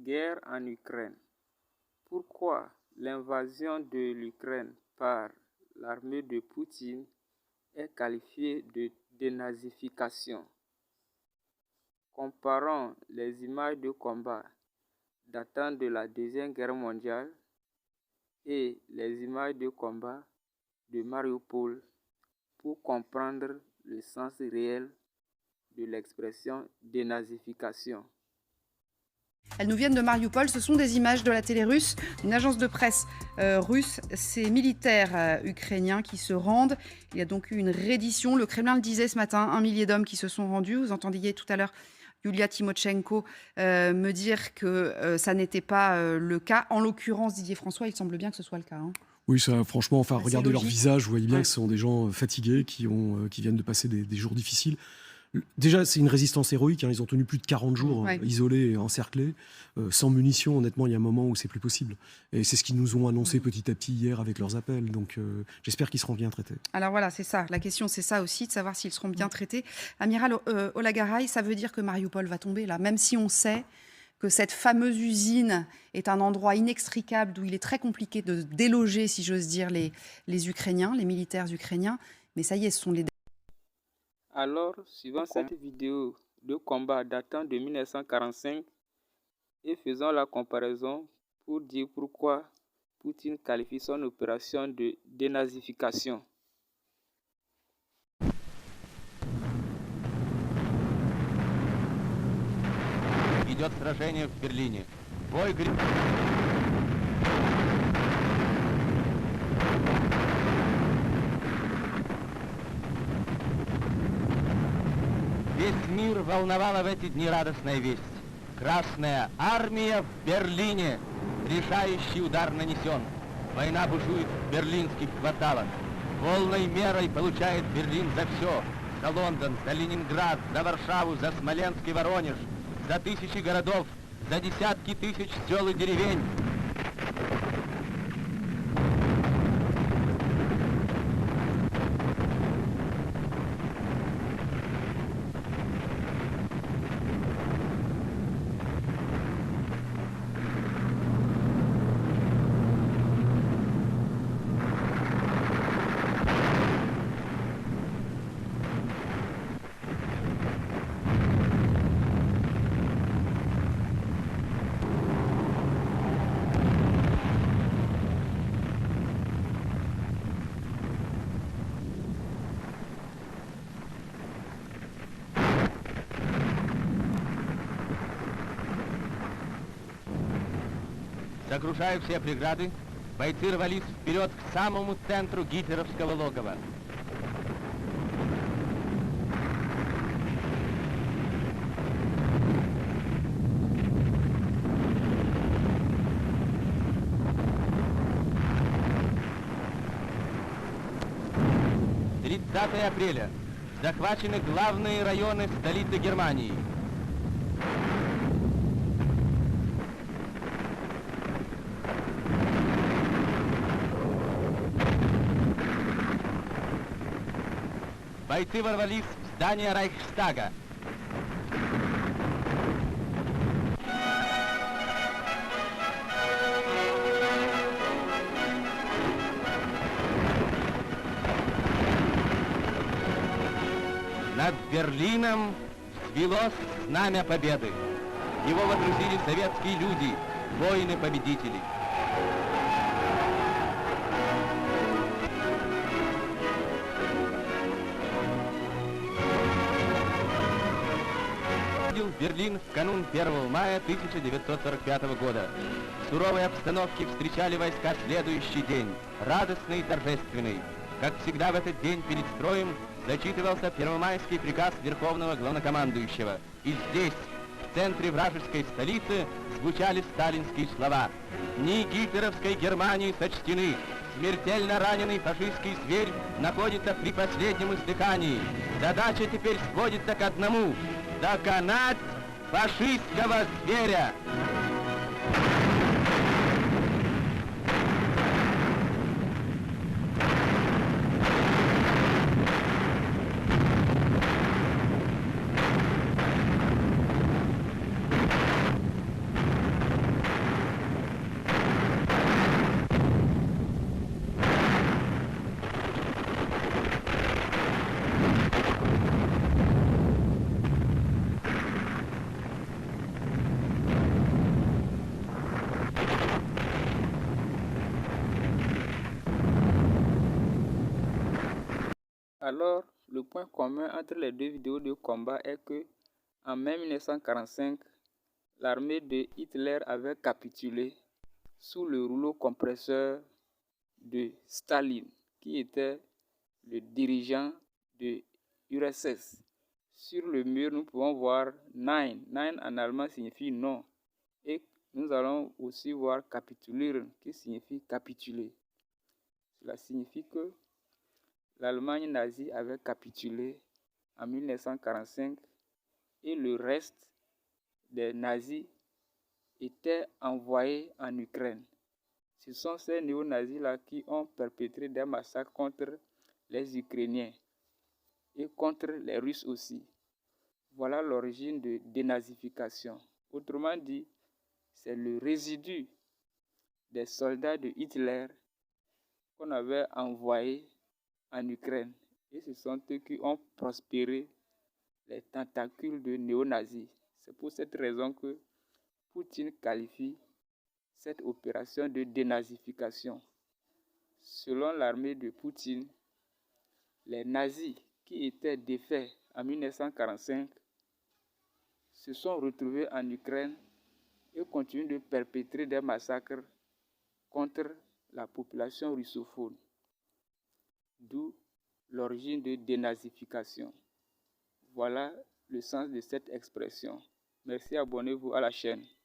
Guerre en Ukraine. Pourquoi l'invasion de l'Ukraine par l'armée de Poutine est qualifiée de dénazification? Comparons les images de combat datant de la Deuxième Guerre mondiale et les images de combat de Mariupol pour comprendre le sens réel de l'expression dénazification. Elles nous viennent de Mariupol, ce sont des images de la télé russe, une agence de presse russe, ces militaires ukrainiens qui se rendent. Il y a donc eu une reddition, le Kremlin le disait ce matin, 1 millier d'hommes qui se sont rendus. Vous entendiez tout à l'heure Yulia Tymoshenko me dire que ça n'était pas le cas. En l'occurrence, Didier François, il semble bien que ce soit le cas. Hein. Oui, ça, franchement, enfin, regardez leur visage, vous voyez bien Ouais. que ce sont des gens fatigués qui viennent de passer des jours difficiles. Déjà, c'est une résistance héroïque. Hein. Ils ont tenu plus de 40 jours isolés et encerclés, sans munitions. Honnêtement, il y a un moment où c'est plus possible. Et c'est ce qu'ils nous ont annoncé petit à petit hier avec leurs appels. Donc, j'espère qu'ils seront bien traités. Alors voilà, c'est ça. La question, c'est ça aussi, de savoir s'ils seront bien traités. Amiral Olagaray, ça veut dire que Mariupol va tomber là, même si on sait que cette fameuse usine est un endroit inextricable d'où il est très compliqué de déloger, si j'ose dire, les Ukrainiens, les militaires ukrainiens. Mais ça y est, ce sont les... Alors, suivant cette vidéo de combat datant de 1945 et faisons la comparaison pour dire pourquoi Poutine qualifie son opération de dénazification. Идет сражение в Берлине. Бой Весь мир волновала в эти дни радостная весть. Красная армия в Берлине. Решающий удар нанесен. Война бушует в берлинских кварталах. Полной мерой получает Берлин за все. За Лондон, за Ленинград, за Варшаву, за Смоленск и Воронеж. За тысячи городов, за десятки тысяч сел и деревень. Сокрушая все преграды, бойцы рвались вперед к самому центру гитлеровского логова. «30 апреля. Захвачены главные районы столицы Германии. Бойцы ворвались в здание Рейхстага. Над Берлином взвелось знамя победы. Его водрузили советские люди, воины-победители. В Берлин в канун 1 мая 1945 года. В суровой обстановке встречали войска следующий день, радостный и торжественный. Как всегда в этот день перед строем зачитывался первомайский приказ Верховного Главнокомандующего. И здесь, в центре вражеской столицы, звучали сталинские слова. Дни гитлеровской Германии сочтены. Смертельно раненый фашистский зверь находится при последнем издыхании. Задача теперь сводится к одному — доконать фашистского зверя. Alors, le point commun entre les deux vidéos de combat est que en mai 1945, l'armée de Hitler avait capitulé sous le rouleau compresseur de Staline, qui était le dirigeant de l'URSS. Sur le mur, nous pouvons voir Nein. Nein en allemand signifie non. Et nous allons aussi voir capitulieren, qui signifie capituler. Cela signifie que l'Allemagne nazie avait capitulé en 1945 et le reste des nazis étaient envoyés en Ukraine. Ce sont ces néo-nazis-là qui ont perpétré des massacres contre les Ukrainiens et contre les Russes aussi. Voilà l'origine de dénazification. Autrement dit, c'est le résidu des soldats de Hitler qu'on avait envoyés en Ukraine. Et ce sont eux qui ont prospéré les tentacules de néo-nazis. C'est pour cette raison que Poutine qualifie cette opération de dénazification. Selon l'armée de Poutine, les nazis qui étaient défaits en 1945 se sont retrouvés en Ukraine et continuent de perpétrer des massacres contre la population russophone. D'où l'origine de dénazification. Voilà le sens de cette expression. Merci, abonnez-vous à la chaîne.